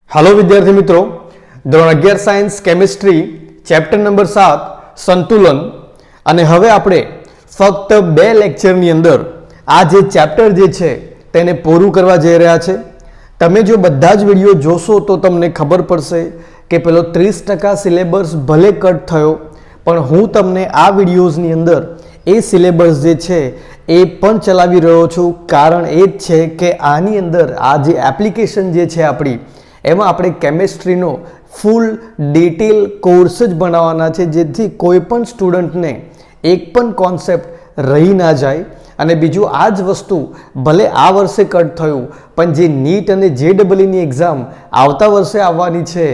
Hello विद्यार्थी मित्रों, ધોરણ 11 સાયન્સ કેમિસ્ટ્રી ચેપ્ટર નંબર 7 સંતુલન અને હવે આપણે ફક્ત બે લેક્ચરની અંદર આ જે ચેપ્ટર જે છે તેને પૂરું કરવા જઈ રહ્યા છે। તમે જો બધા જ વિડિયો જોશો તો તમને ખબર પડશે કે પેલો 30% સિલેબસ ભલે કટ થયો પણ હું તમને આ વિડિયોઝની અંદર એ સિલેબસ જે છે એ પણ ચલાવી રહ્યો છું। કારણ એ જ છે કે આની અંદર આ જે એપ્લિકેશન જે છે આપણી એમાં આપણે કેમિસ્ટ્રીનો ફૂલ ડિટેલ કોર્સ જ બનાવવાના છે, જેથી કોઈ પણ સ્ટુડન્ટને એક પણ કોન્સેપ્ટ રહી ના જાય। અને બીજું આ જ વસ્તુ ભલે આ વર્ષે કટ થયું પણ જે નીટ અને JEEની એક્ઝામ આવતા વર્ષે આવવાની છે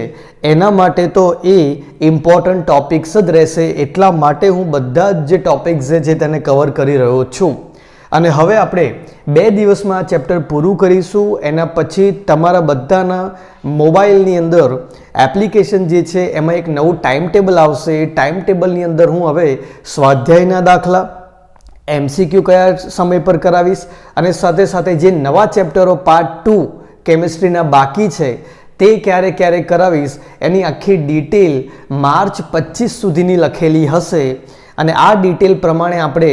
એના માટે તો એ ઇમ્પોર્ટન્ટ ટોપિક્સ જ રહેશે। એટલા માટે હું બધા જ જે ટોપિક્સ છે તેને કવર કરી રહ્યો છું। અને હવે આપણે 2 દિવસમાં આ ચેપ્ટર પૂરું કરીશું। એના પછી તમારા બધાના મોબાઈલની અંદર એપ્લિકેશન જે છે એમાં એક નવું ટાઈમ ટેબલ આવશે। એ ટાઈમ ટેબલની અંદર હું હવે સ્વાધ્યાયના દાખલા, MCQ કયા સમય પર કરાવીશ અને સાથે સાથે જે નવા ચેપ્ટરો પાર્ટ 2 કેમિસ્ટ્રીના બાકી છે તે ક્યારે ક્યારે કરાવીશ એની આખી ડિટેલ માર્ચ 25 સુધીની લખેલી હશે। અને આ ડિટેલ પ્રમાણે આપણે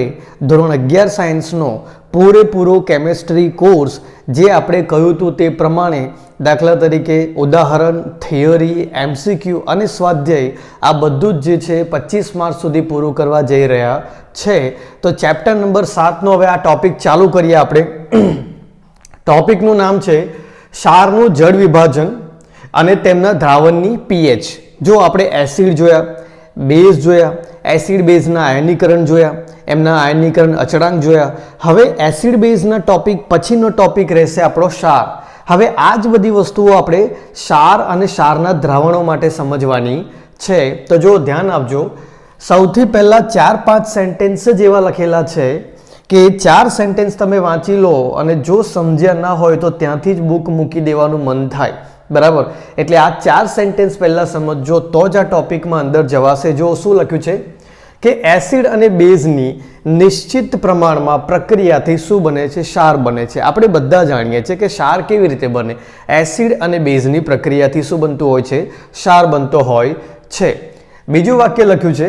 ધોરણ 11 સાયન્સનો પૂરેપૂરો કેમિસ્ટ્રી કોર્સ જે આપણે કહ્યું હતું તે પ્રમાણે દાખલા તરીકે ઉદાહરણ, થિયરી, MCQ અને સ્વાધ્યાય આ બધું જ જે છે 25 માર્ચ સુધી પૂરું કરવા જઈ રહ્યા છે। તો ચેપ્ટર નંબર 7નો હવે આ ટોપિક ચાલુ કરીએ આપણે। ટોપિકનું નામ છે ક્ષારનું જળ વિભાજન અને તેમના દ્રાવણની pH। જો આપણે એસિડ જોયા, બેઝ જોયા, એસિડ બેઝના આયનીકરણ જોયા, એમના આયનીકરણ અચળાંક જોયા। હવે એસિડ બેઝના ટોપિક પછીનો ટોપિક રહેશે આપણો ક્ષાર। હવે આ જ બધી વસ્તુઓ આપણે ક્ષાર અને ક્ષારના દ્રાવણો માટે સમજવાની છે। તો જો ધ્યાન આપજો, સૌથી પહેલા 4-5 સેન્ટેન્સ જ એવા લખેલા છે કે 4 સેન્ટેન્સ તમે વાંચી લો અને જો સમજ્યા ના હોય તો ત્યાંથી જ બુક મૂકી દેવાનું મન થાય, બરાબર। એટલે આ 4 સેન્ટેન્સ પહેલા સમજો તો જ આ ટોપિકમાં અંદર જવાશે। જો શું લખ્યું છે કે એસિડ અને બેઝની નિશ્ચિત પ્રમાણમાં પ્રક્રિયાથી શું બને છે? ક્ષાર બને છે। આપણે બધા જાણીએ છીએ કે ક્ષાર કેવી રીતે બને। એસિડ અને બેઝની પ્રક્રિયાથી શું બનતું હોય છે? ક્ષાર બનતો હોય છે। બીજું વાક્ય લખ્યું છે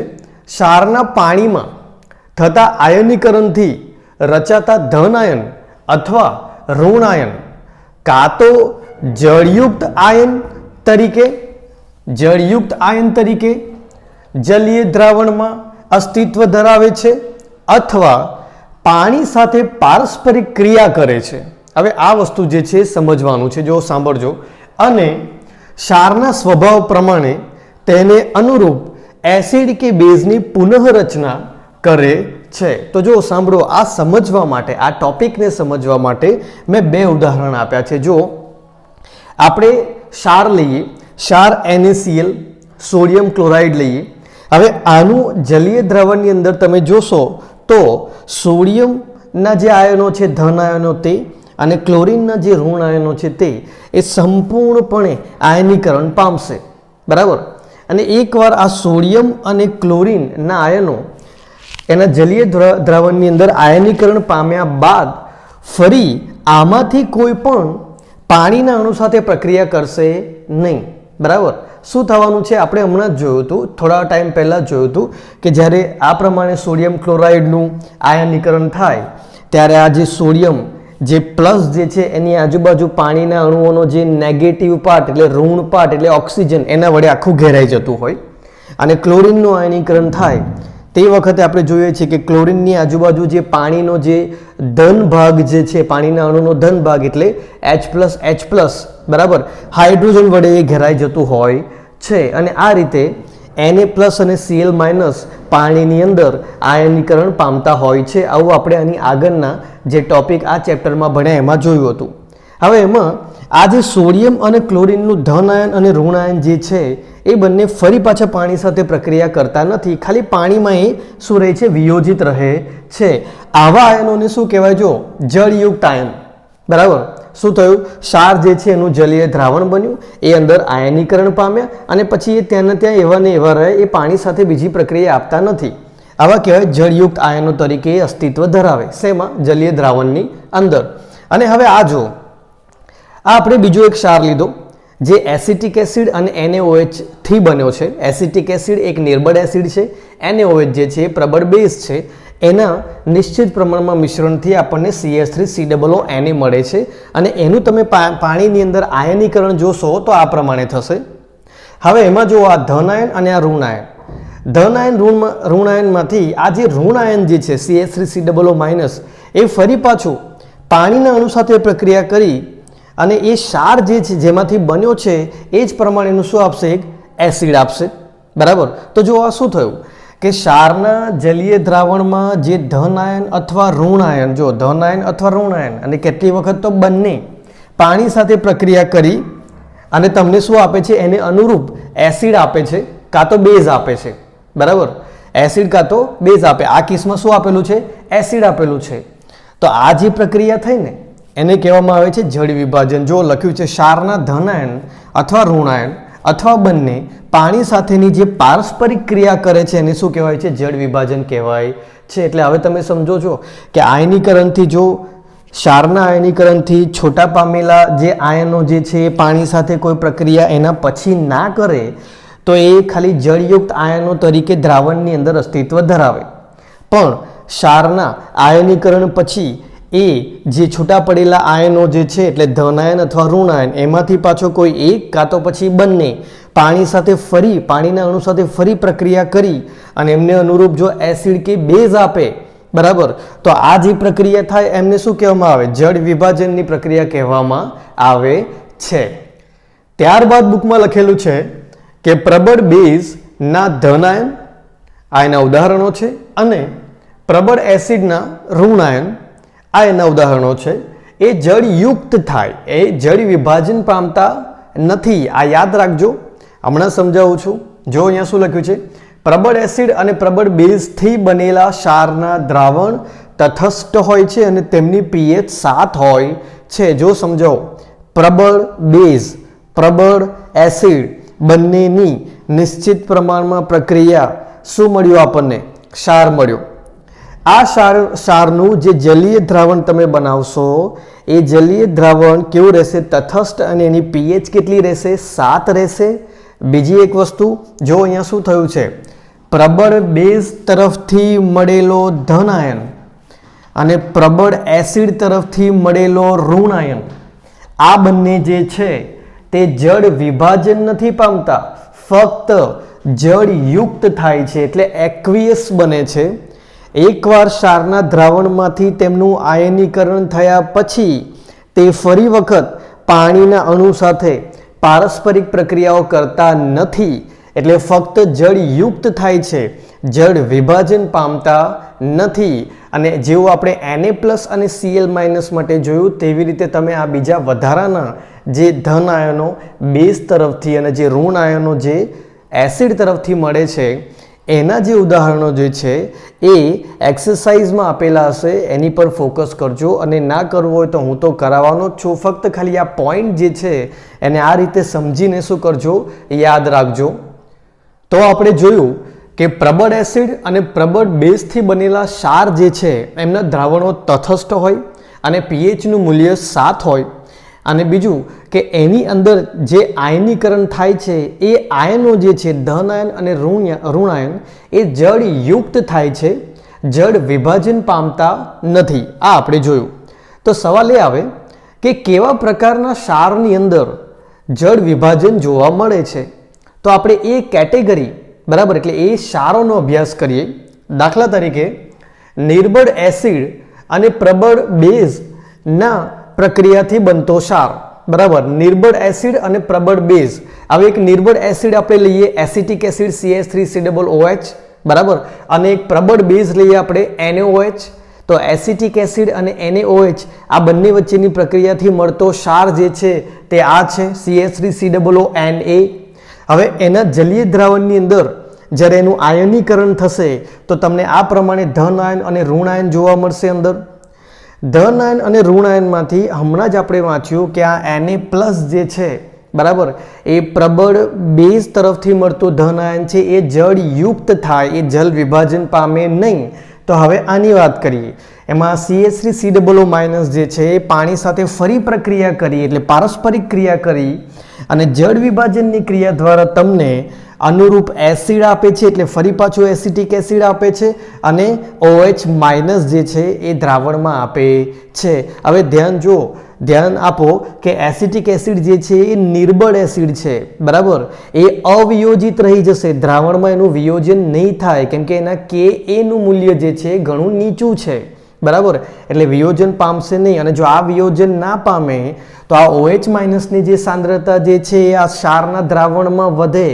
ક્ષારના પાણીમાં થતા આયનીકરણથી રચાતા ધન આયન અથવા ઋણ આયન કાં તો જળયુક્ત આયન તરીકે જલીય દ્રાવણમાં અસ્તિત્વ ધરાવે છે અથવા પાણી સાથે પારસ્પરિક ક્રિયા કરે છે। હવે આ વસ્તુ જે છે સમજવાનું છે, જો સાંભળજો। અને ક્ષારના સ્વભાવ પ્રમાણે તેને અનુરૂપ એસિડ કે બેઝની પુનઃરચના કરે છે। તો જો સાંભળો, આ સમજવા માટે, આ ટોપિકને સમજવા માટે મેં 2 ઉદાહરણ આપ્યા છે। જો આપણે ક્ષાર લઈએ, ક્ષાર NaCl, સોડિયમ ક્લોરાઇડ લઈએ। હવે આનું જલીય દ્રાવણની અંદર તમે જોશો તો સોડિયમના જે આયનો છે ધન આયનો તે અને ક્લોરીનના જે ઋણ આયનો છે તે એ સંપૂર્ણપણે આયનીકરણ પામશે, બરાબર। અને એકવાર આ સોડિયમ અને ક્લોરીનના આયનો એના જલીય દ્રાવણની અંદર આયનીકરણ પામ્યા બાદ ફરી આમાંથી કોઈ પણ પાણીના અણુ સાથે પ્રક્રિયા કરશે નહીં, બરાબર। શું થવાનું છે આપણે હમણાં જ જોયું હતું, થોડા ટાઈમ પહેલાં જોયું હતું કે જ્યારે આ પ્રમાણે સોડિયમ ક્લોરાઇડનું આયનીકરણ થાય ત્યારે આ જે સોડિયમ જે પ્લસ જે છે એની આજુબાજુ પાણીના અણુઓનો જે નેગેટિવ પાર્ટ એટલે ઋણ પાર્ટ એટલે ઓક્સિજન એના વડે આખું ઘેરાઈ જતું હોય અને ક્લોરીનનું આયનીકરણ થાય તે વખતે આપણે જોઈએ છીએ કે ક્લોરીનની આજુબાજુ જે પાણીનો જે ધન ભાગ જે છે, પાણીના અણુનો ધન ભાગ એટલે H+H+, બરાબર, હાઇડ્રોજન વડે એ ઘેરાઈ જતું હોય છે। અને આ રીતે Na+ અને Cl- પાણીની અંદર આયનીકરણ પામતા હોય છે। આવું આપણે આની આગળના જે ટોપિક આ ચેપ્ટરમાં ભણ્યા એમાં જોયું હતું। હવે એમાં આ જે સોડિયમ અને ક્લોરીનનું ધન આયન અને ઋણ આયન જે છે એ બંને ફરી પાછા પાણી સાથે પ્રક્રિયા કરતા નથી, ખાલી પાણીમાં એ શું રહે છે? વિયોજિત રહે છે। આવા આયનોને શું કહેવાય? જો જળયુક્ત આયન, બરાબર। શું થયું? ક્ષાર જે છે એનું જલીય દ્રાવણ બન્યું, એ અંદર આયનીકરણ પામ્યા અને પછી એ ત્યાં એવા ને એવા રહે, એ પાણી સાથે બીજી પ્રક્રિયા આપતા નથી। આવા કહેવાય જળયુક્ત આયનો તરીકે અસ્તિત્વ ધરાવે। શેમાં? જલીય દ્રાવણની અંદર। અને હવે આ જો, આ આપણે બીજો એક ક્ષાર લીધો જે એસિટિક એસિડ અને NaOH થી બન્યો છે. એસિટિક એસિડ એક નિર્બળ એસિડ છે, NaOH જે છે એ પ્રબળ બેઝ છે. એના નિશ્ચિત પ્રમાણમાં મિશ્રણથી આપણને CH3COO મળે છે અને એનું તમે પાણીની અંદર આયનીકરણ જોશો તો આ પ્રમાણે થશે. હવે એમાં જો આ ધન આયન અને આ ઋણ આયન, ધન આયન ઋણ આયનમાંથી આ જે ઋણ આયન જે છે CH3COO- એ ફરી પાછું પાણીના અણુ સાથે પ્રક્રિયા કરી અને એ ક્ષાર જે છે જેમાંથી બન્યો છે એ જ પ્રમાણેનું શું આપશે? એક એસિડ આપશે. બરાબર. તો જો આ શું થયું કે ક્ષારના જલીય દ્રાવણમાં જે ધન આયન અથવા ઋણ આયન, જો ધન આયન અથવા ઋણ આયન, અને કેટલી વખત તો બંને પાણી સાથે પ્રક્રિયા કરી અને તમને શું આપે છે? એને અનુરૂપ એસિડ આપે છે કાં તો બેઝ આપે છે. બરાબર. એસિડ કાં તો બેઝ આપે. આ કેસમાં શું આપેલું છે? એસિડ આપેલું છે. તો આ જે પ્રક્રિયા થઈ ને એને કહેવામાં આવે છે જળ વિભાજન. જો લખ્યું છે ક્ષારના ધન આયન અથવા ઋણ આયન અથવા બંને પાણી સાથેની જે પારસ્પરિક ક્રિયા કરે છે એને શું કહેવાય છે? જળ વિભાજન કહેવાય છે. એટલે હવે તમે સમજો છો કે આયનીકરણથી જો ક્ષારના આયનીકરણથી છૂટા પામેલા જે આયનો જે છે એ પાણી સાથે કોઈ પ્રક્રિયા એના પછી ના કરે તો એ ખાલી જળયુક્ત આયનો તરીકે દ્રાવણની અંદર અસ્તિત્વ ધરાવે. પણ ક્ષારના આયનીકરણ પછી એ જે છૂટા પડેલા આયનો જે છે એટલે ધન આયન અથવા ઋણ આયન એમાંથી પાછો કોઈ એક કાં તો પછી બંને પાણી સાથે ફરી પાણીના અણુ સાથે ફરી પ્રક્રિયા કરી અને એમને અનુરૂપ જો એસિડ કે બેઝ આપે, બરાબર, તો આ જે પ્રક્રિયા થાય એમને શું કહેવામાં આવે? જળ વિભાજનની પ્રક્રિયા કહેવામાં આવે છે. ત્યારબાદ બુકમાં લખેલું છે કે પ્રબળ બેઝના ધન આયન આ એના ઉદાહરણો છે અને પ્રબળ એસિડના ઋણ આયન આ એના ઉદાહરણો છે. એ જળયુક્ત થાય, એ જળ વિભાજન પામતા નથી. આ યાદ રાખજો, હમણાં સમજાવું છું. જો અહીંયા શું લખ્યું છે? પ્રબળ એસિડ અને પ્રબળ બેઝથી બનેલા ક્ષારના દ્રાવણ તટસ્થ હોય છે અને તેમની pH 7 હોય છે. જો સમજાવો, પ્રબળ બેઝ, પ્રબળ એસિડ બંનેની નિશ્ચિત પ્રમાણમાં પ્રક્રિયા શું મળ્યું આપણને? ક્ષાર મળ્યો. આ ક્ષારનું જે જલીય દ્રાવણ તમે બનાવશો એ જલીય દ્રાવણ કેવું રહેશે? તટસ્થ. અને એની pH કેટલી રહેશે? 7 રહેશે. બીજી એક વસ્તુ જો અહીંયા શું થયું છે? પ્રબળ બેઝ તરફથી મળેલો ધન આયન અને પ્રબળ એસિડ તરફથી મળેલો ઋણ આયન આ બંને જે છે તે જળ વિભાજન નથી પામતા, ફક્ત જળયુક્ત થાય છે એટલે એક્વિયસ બને છે. એકવાર ક્ષારના દ્રાવણમાંથી તેમનું આયનીકરણ થયા પછી તે ફરી વખત પાણીના અણુ સાથે પારસ્પરિક પ્રક્રિયાઓ કરતા નથી એટલે ફક્ત જળયુક્ત થાય છે, જળ વિભાજન પામતા નથી. અને જેવું આપણે Na+ અને Cl- માટે જોયું તેવી રીતે તમે આ બીજા વધારાના જે ધન આયનો બેઝ તરફથી અને જે ઋણ આયનો જે એસિડ તરફથી મળે છે એના જે ઉદાહરણો જે છે એ એક્સરસાઇઝમાં આપેલા હશે, એની પર ફોકસ કરજો. અને ના કરવું હોય તો હું તો કરાવવાનો જ છું, ફક્ત ખાલી આ પોઈન્ટ જે છે એને આ રીતે સમજીને શું કરજો? યાદ રાખજો. તો આપણે જોયું કે પ્રબળ એસિડ અને પ્રબળ બેઝથી બનેલા ક્ષાર જે છે એમના દ્રાવણો તટસ્થ હોય અને pHનું મૂલ્ય 7 હોય. અને બીજું કે એની અંદર જે આયનીકરણ થાય છે એ આયનો જે છે ધન આયન અને ઋણ આયન એ જળયુક્ત થાય છે, જળ વિભાજન પામતા નથી. આ આપણે જોયું. તો સવાલ એ આવે કે કેવા પ્રકારના ક્ષારની અંદર જળ વિભાજન જોવા મળે છે? તો આપણે એ કેટેગરી, બરાબર, એટલે એ ક્ષારોનો અભ્યાસ કરીએ. દાખલા તરીકે નિર્બળ એસિડ અને પ્રબળ બેઝના પ્રક્રિયાથી બનતો ક્ષાર, બરાબર, નિર્બળ એસિડ અને પ્રબળ બેઝ. હવે એક નિર્બળ એસિડ આપણે લઈએ એસિટિક એસિડ CH3COOH, બરાબર, અને એક પ્રબળ બેઝ લઈએ આપણે NaOH. તો એસિટિક એસિડ અને NaOH આ બંને વચ્ચેની પ્રક્રિયાથી મળતો ક્ષાર જે છે તે આ છે CH3COONA. હવે એના જલીય દ્રાવણની અંદર જ્યારે એનું આયનીકરણ થશે તો તમને આ પ્રમાણે ધન આયન અને ઋણ આયન જોવા મળશે અંદર. ધન આયન અને ઋણ આયનમાંથી હમણાં જ આપણે વાંચ્યું કે આ Na+ જે છે, બરાબર, એ પ્રબળ બેઝ તરફથી મળતું ધન આયન છે એ જળયુક્ત થાય, એ જલ વિભાજન પામે નહીં. તો હવે આની વાત કરીએ. એમાં CH3COO માઇનસ જે છે એ પાણી સાથે ફરી પ્રક્રિયા કરી એટલે પારસ્પરિક ક્રિયા કરી અને જળ વિભાજનની ક્રિયા દ્વારા તમને અનુરૂપ એસિડ આપે છે એટલે ફરી પાછું એસિટિક એસિડ આપે છે અને OH માઇનસ જે છે એ દ્રાવણમાં આપે છે. હવે ધ્યાન આપો કે એસિટિક એસિડ જે છે એ નિર્બળ એસિડ છે, બરાબર. એ અવિયોજિત રહી જશે, દ્રાવણમાં એનું વિયોજન નહીં થાય કેમ કે એના Ka નું મૂલ્ય જે છે ઘણું નીચું છે, બરાબર. એટલે વિયોજન પામશે નહીં અને જો આ વિયોજન ના પામે તો આ OH માઇનસની જે સાંદ્રતા જે છે એ આ ક્ષારના દ્રાવણમાં વધે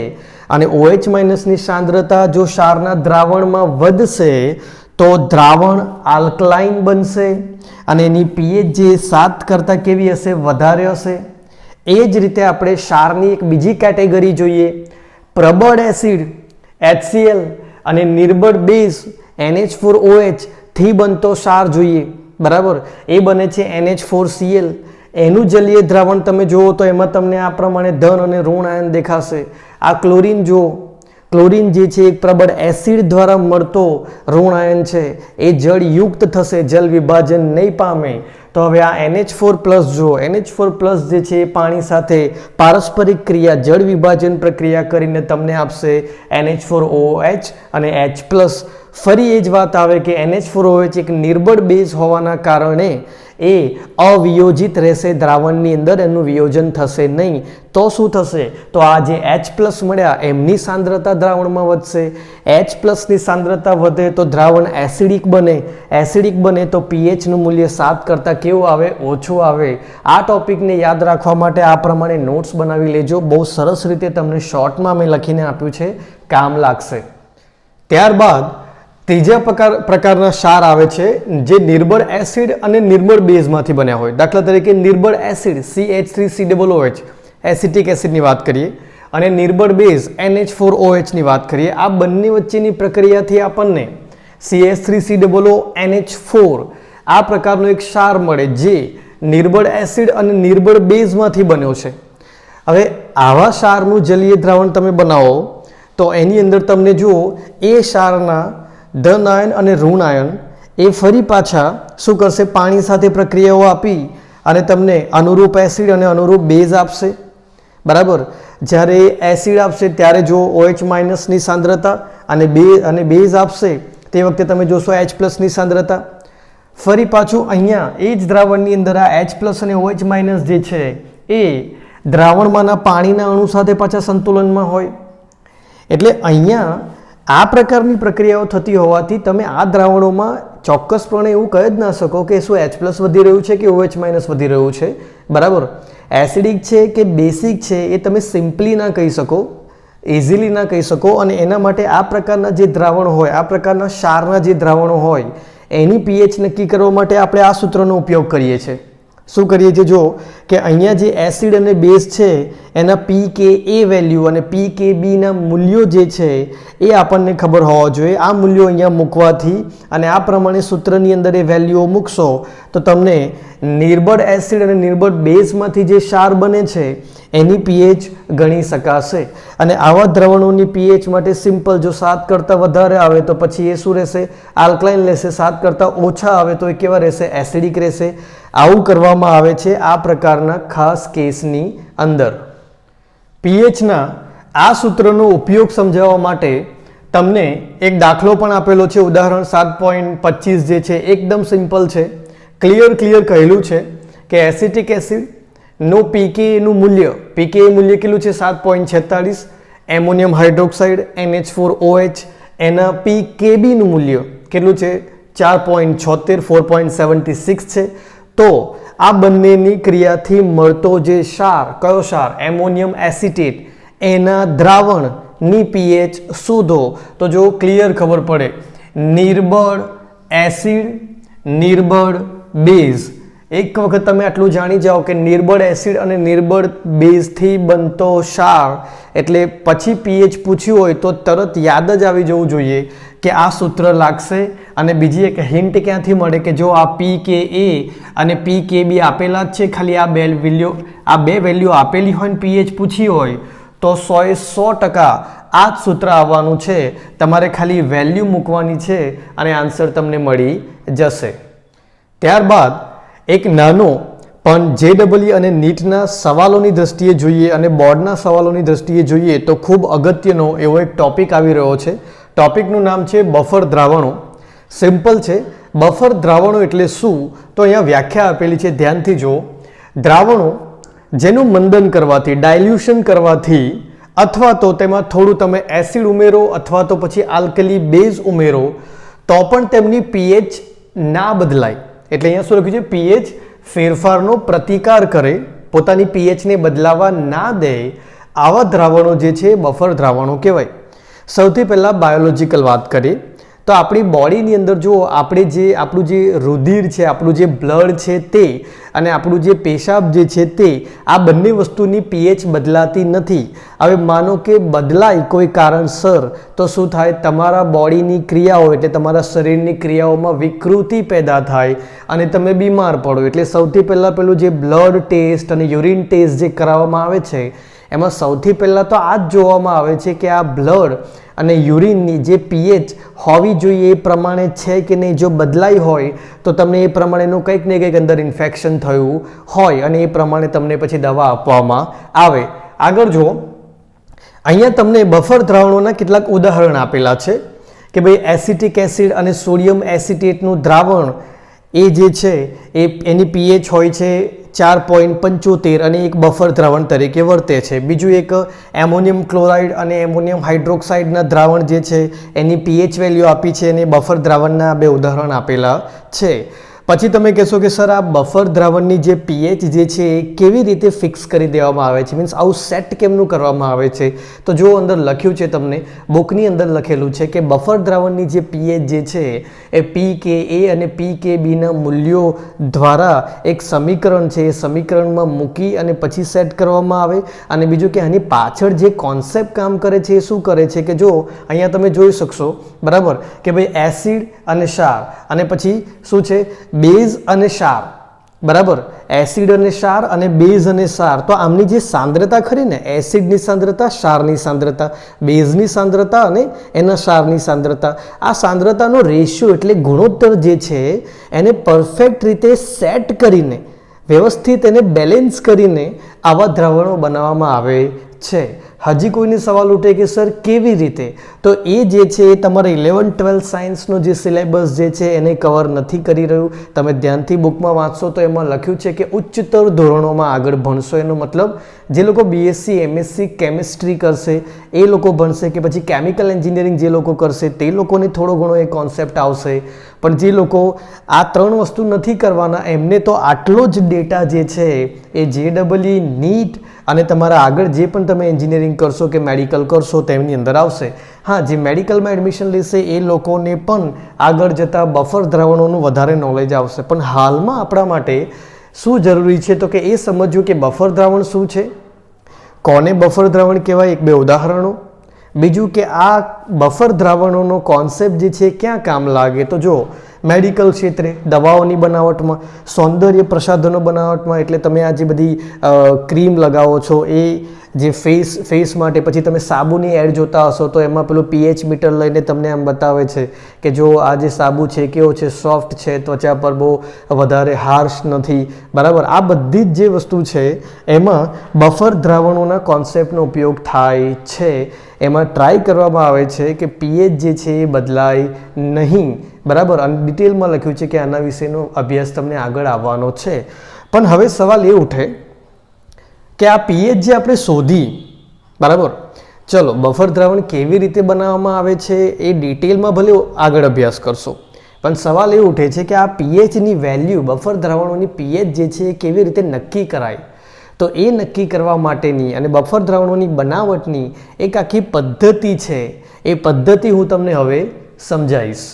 અને OH માઇનસની સાંદ્રતા જો ક્ષારના દ્રાવણમાં વધશે તો દ્રાવણ આલ્કલાઇન બનશે અને એની pH જે 7 કરતાં કેવી હશે? વધારે હશે. એ જ રીતે આપણે ક્ષારની એક બીજી કેટેગરી જોઈએ, પ્રબળ એસિડ HCl અને નિર્બળ બેઝ NH4OH થી બનતો ક્ષાર જોઈએ, બરાબર. એ બને છે NH4Cl. એનું જલીય દ્રાવણ તમે જુઓ તો એમાં તમને આ પ્રમાણે ધન અને ઋણ આયન દેખાશે. આ ક્લોરીન જુઓ, ક્લોરીન જે છે એક પ્રબળ એસિડ દ્વારા મળતો ઋણ આયન છે, એ જળયુક્ત થશે, જલ વિભાજન નહીં પામે. તો હવે આ NH4+ જુઓ, NH4+ જે છે એ પાણી સાથે પારસ્પરિક ક્રિયા જળ વિભાજન પ્રક્રિયા કરીને તમને આપશે NH4OH અને H+. ફરી એ જ વાત આવે કે NH4OH એક નિર્બળ બેઝ હોવાના કારણે એ અવિયોજિત રહેશે, દ્રાવણની અંદર એનું વિયોજન થશે નહીં. તો શું થશે? તો આ જે H+ મળ્યા એમની સાંદ્રતા દ્રાવણમાં વધશે. H+ની સાંદ્રતા વધે તો દ્રાવણ એસિડિક બને, એસિડિક બને તો pH નું મૂલ્ય 7 કરતાં કેવું આવે? ઓછું આવે. આ ટોપિકને યાદ રાખવા માટે આ પ્રમાણે નોટ્સ બનાવી લેજો. બહુ સરસ રીતે તમને શોર્ટમાં મેં લખીને આપ્યું છે, કામ લાગશે. ત્યારબાદ ત્રીજા પ્રકારના ક્ષાર આવે છે જે નિર્બળ એસિડ અને નિર્બળ બેઝમાંથી બન્યા હોય. દાખલા તરીકે નિર્બળ એસિડ CH3COOH એસિટિક એસિડની વાત કરીએ અને નિર્બળ બેઝ NH4OH ની વાત કરીએ. આ બંને વચ્ચેની પ્રક્રિયાથી આપણને CH3COO NH4 આ પ્રકારનો એક ક્ષાર મળે જે નિર્બળ એસિડ અને નિર્બળ બેઝમાંથી બન્યો છે. હવે આવા ક્ષારનું જલીય દ્રાવણ તમે બનાવો તો એની અંદર તમને જુઓ એ ક્ષારના ધન આયન અને ઋણ આયન એ ફરી પાછા શું કરશે? પાણી સાથે પ્રક્રિયાઓ આપી અને તમને અનુરૂપ એસિડ અને અનુરૂપ બેઝ આપશે, બરાબર. જ્યારે એસિડ આપશે ત્યારે જો OH માઇનસની સાંદ્રતા અને બેઝ આપશે તે વખતે તમે જોશો H+ ની સાંદ્રતા. ફરી પાછું અહીંયા એ જ દ્રાવણની અંદર આ H+ અને OH માઇનસ જે છે એ દ્રાવણમાંના પાણીના અણુ સાથે પાછા સંતુલનમાં હોય. એટલે અહીંયા આ પ્રકારની પ્રક્રિયાઓ થતી હોવાથી તમે આ દ્રાવણોમાં ચોક્કસપણે એવું કહી જ ના શકો કે શું H+ વધી રહ્યું છે કે OH માઇનસ વધી રહ્યું છે, બરાબર. એસિડિક છે કે બેસિક છે એ તમે સિમ્પલી ના કહી શકો, ઇઝીલી ના કહી શકો. અને એના માટે આ પ્રકારના જે દ્રાવણ હોય, આ પ્રકારના ક્ષારના જે દ્રાવણો હોય એની pH નક્કી કરવા માટે આપણે આ સૂત્રનો ઉપયોગ કરીએ છીએ. શું કરીએ છીએ? જો કે અહીંયા જે એસિડ અને બેઝ છે એના pKa વેલ્યુ અને pKbના મૂલ્યો જે છે એ આપણને ખબર હોવા જોઈએ. આ મૂલ્યો અહીંયા મૂકવાથી અને આ પ્રમાણે સૂત્રની અંદર એ વેલ્યુઓ મૂકશો તો તમને નિર્બળ એસિડ અને નિર્બળ બેઝમાંથી જે ક્ષાર બને છે એની pH ગણી શકાશે. અને આવા દ્રવણોની pH માટે સિમ્પલ, જો 7 કરતાં વધારે આવે તો પછી એ શું રહેશે? આલ્કલાઇન રહેશે. 7 કરતાં ઓછા આવે તો એ કેવા રહેશે? એસિડિક રહેશે. આવું કરવામાં આવે છે આ પ્રકારના ખાસ કેસની અંદર. pHના આ સૂત્રનો ઉપયોગ સમજાવવા માટે તમને એક દાખલો પણ આપેલો છે. ઉદાહરણ 7.25 જે છે એકદમ સિમ્પલ છે, ક્લિયર કહેલું છે કે એસિટિક એસિડ નો pKa નું મૂલ્ય, pKa મૂલ્ય કેટલું છે? 7.46. એમોનિયમ હાઇડ્રોક્સાઇડ NH4OH એના pKb નું મૂલ્ય કેટલું છે? 4.76, 4.76 છે. તો આ બંનેની ક્રિયાથી મળતો જે ક્ષાર, કયો ક્ષાર? એમોનિયમ એસિટેટ, એના દ્રાવણની pH શોધો. તો જો ક્લિયર ખબર પડે, નિર્બળ એસિડ, નિર્બળ બેઝ. એક વખત તમે આટલું જાણી જાઓ કે નિર્બળ એસિડ અને નિર્બળ બેઝથી બનતો ક્ષાર એટલે પછી pH પૂછ્યું હોય તો તરત યાદ જ આવી જવું જોઈએ કે આ સૂત્ર લાગશે. અને બીજી એક હિન્ટ ક્યાંથી મળે કે જો આ pKa અને pKb આપેલા જ છે, ખાલી આ બે વેલ્યુ આપેલી હોય ને pH પૂછી હોય તો 100% આ જ સૂત્ર આવવાનું છે. તમારે ખાલી વેલ્યુ મૂકવાની છે અને આન્સર તમને મળી જશે. ત્યારબાદ એક નાનો પણ JEE અને નીટના સવાલોની દ્રષ્ટિએ જોઈએ અને બોર્ડના સવાલોની દ્રષ્ટિએ જોઈએ તો ખૂબ અગત્યનો એવો એક ટોપિક આવી રહ્યો છે. ટોપિકનું નામ છે બફર દ્રાવણો. સિમ્પલ છે. બફર દ્રાવણો એટલે શું? તો અહીંયા વ્યાખ્યા આપેલી છે, ધ્યાનથી જુઓ. દ્રાવણો જેનું મંદન કરવાથી, ડાયલ્યુશન કરવાથી અથવા તો તેમાં થોડું તમે એસિડ ઉમેરો અથવા તો પછી આલ્કલી બેઝ ઉમેરો તો પણ તેમની પીએચ ના બદલાય. એટલે અહીંયા શું લખ્યું છે? પીએચ ફેરફારનો પ્રતિકાર કરે, પોતાની પીએચને બદલાવા ના દે, આવા દ્રાવણો જે છે બફર દ્રાવણો કહેવાય. સૌથી પહેલાં બાયોલોજિકલ વાત કરીએ તો આપણી બોડીની અંદર જુઓ, આપણું જે રુધિર છે, આપણું જે બ્લડ છે તે અને આપણું જે પેશાબ જે છે તે, આ બંને વસ્તુની પીએચ બદલાતી નથી. હવે માનો કે બદલાય કોઈ કારણસર તો શું થાય? તમારા બોડીની ક્રિયાઓ એટલે તમારા શરીરની ક્રિયાઓમાં વિકૃતિ પેદા થાય અને તમે બીમાર પડો. એટલે સૌથી પહેલાં પેલું જે બ્લડ ટેસ્ટ અને યુરિન ટેસ્ટ જે કરાવવામાં આવે છે એમાં સૌથી પહેલાં તો આ જ જોવામાં આવે છે કે આ બ્લડ અને યુરિનની જે પીએચ હોવી જોઈએ એ પ્રમાણે છે કે નહીં. જો બદલાઈ હોય તો તમને એ પ્રમાણેનું કંઈક ને કંઈક અંદર ઇન્ફેક્શન થયું હોય અને એ પ્રમાણે તમને પછી દવા આપવામાં આવે. આગળ જુઓ, અહીંયા તમને બફર દ્રાવણોના કેટલાક ઉદાહરણ આપેલા છે કે ભાઈ એસિટિક એસિડ અને સોડિયમ એસિટેટનું દ્રાવણ એ જે છે એની પીએચ હોય છે 4.75 અને એક બફર દ્રાવણ તરીકે વર્તે છે. બીજું એક એમોનિયમ ક્લોરાઇડ અને એમોનિયમ હાઇડ્રોક્સાઇડના દ્રાવણ જે છે એની પીએચ વેલ્યુ આપી છે અને બફર દ્રાવણના બે ઉદાહરણ આપેલા છે. પછી તમે કહેશો કે સર આ બફર દ્રાવણની જે પીએચ જે છે એ કેવી રીતે ફિક્સ કરી દેવામાં આવે છે, મીન્સ આવું સેટ કેમનું કરવામાં આવે છે? તો જો અંદર લખ્યું છે, તમને બુકની અંદર લખેલું છે કે બફર દ્રાવણની જે પીએચ જે છે એ PKA અને PKBના મૂલ્યો દ્વારા એક સમીકરણ છે એ સમીકરણમાં મૂકી અને પછી સેટ કરવામાં આવે. અને બીજું કે આની પાછળ જે કોન્સેપ્ટ કામ કરે છે એ શું કરે છે કે જો અહીંયા તમે જોઈ શકશો, બરાબર, કે ભાઈ એસિડ અને ક્ષાર અને પછી શું છે? બેઝ અને ક્ષાર, બરાબર, એસિડ અને ક્ષાર અને બેઝ અને ક્ષાર. તો આમની જે સાંદ્રતા ખરી ને, એસિડની સાંદ્રતા, ક્ષારની સાંદ્રતા, બેઝની સાંદ્રતા અને એના ક્ષારની સાંદ્રતા, આ સાંદ્રતાનો રેશિયો એટલે ગુણોત્તર જે છે એને પરફેક્ટ રીતે સેટ કરીને, વ્યવસ્થિત એને બેલેન્સ કરીને આવા દ્રાવણો બનાવવામાં આવે છે. હજી કોઈને સવાલ ઉઠે કે સર કેવી રીતે? તો એ જે છે એ તમારા 11-12 સાયન્સનો જે સિલેબસ જે છે એને કવર નથી કરી રહ્યું. તમે ધ્યાનથી બુકમાં વાંચશો તો એમાં લખ્યું છે કે ઉચ્ચતર ધોરણોમાં આગળ ભણશો. એનો મતલબ જે લોકો BSc MSc કેમિસ્ટ્રી કરશે એ લોકો ભણશે, કે પછી કેમિકલ એન્જિનિયરિંગ જે લોકો કરશે તે લોકોને થોડો ઘણો એ કોન્સેપ્ટ આવશે. પણ જે લોકો આ ત્રણ વસ્તુ નથી કરવાના એમને તો આટલો જ ડેટા જે છે એ JEE, નીટ અને તમારા આગળ જે પણ તમે એન્જિનિયરિંગ કરશો કે મેડિકલ કરશો તેમની અંદર આવશે. હા, જે મેડિકલમાં એડમિશન લેશે એ લોકોને પણ આગળ જતાં બફર દ્રાવણોનું વધારે નોલેજ આવશે. પણ હાલમાં આપણા માટે શું જરૂરી છે તો કે એ સમજવું કે બફર દ્રાવણ શું છે, કોને બફર દ્રાવણ કહેવાય, એક બે ઉદાહરણો. બીજું કે આ બફર દ્રાવણોનો કોન્સેપ્ટ જે છે ક્યાં કામ લાગે? તો જો મેડિકલ ક્ષેત્રે, દવાઓની બનાવટમાં, સૌંદર્ય પ્રસાધનો બનાવટમાં, એટલે તમે આ જે બધી ક્રીમ લગાવો છો એ જે ફેસ માટે, પછી તમે સાબુની એડ જોતા હશો તો એમાં પેલું પીએચ મીટર લઈને તમને આમ બતાવે છે કે જો આ જે સાબુ છે કેવો છે, સોફ્ટ છે, ત્વચા પર બહુ વધારે હાર્શ નથી, બરાબર. આ બધી જ જે વસ્તુ છે એમાં બફર દ્રાવણોના કોન્સેપ્ટનો ઉપયોગ થાય છે. એમાં ટ્રાય કરવામાં આવે છે કે પીએચ જે છે એ બદલાય નહીં, બરાબર. અને ડિટેલમાં લખ્યું છે કે આના વિશેનો અભ્યાસ તમને આગળ આવવાનો છે. પણ હવે સવાલ એ ઉઠે કે આ પીએચ જે આપણે શોધી, બરાબર, ચલો બફર દ્રાવણ કેવી રીતે બનાવવામાં આવે છે એ ડિટેલમાં ભલે આગળ અભ્યાસ કરશો, પણ સવાલ એ ઉઠે છે કે આ પીએચની વેલ્યુ, બફર દ્રાવણોની પીએચ જે છે એ કેવી રીતે નક્કી કરાય? તો એ નક્કી કરવા માટેની અને બફર દ્રાવણોની બનાવટની એક આખી પદ્ધતિ છે. એ પદ્ધતિ હું તમને હવે સમજાવીશ.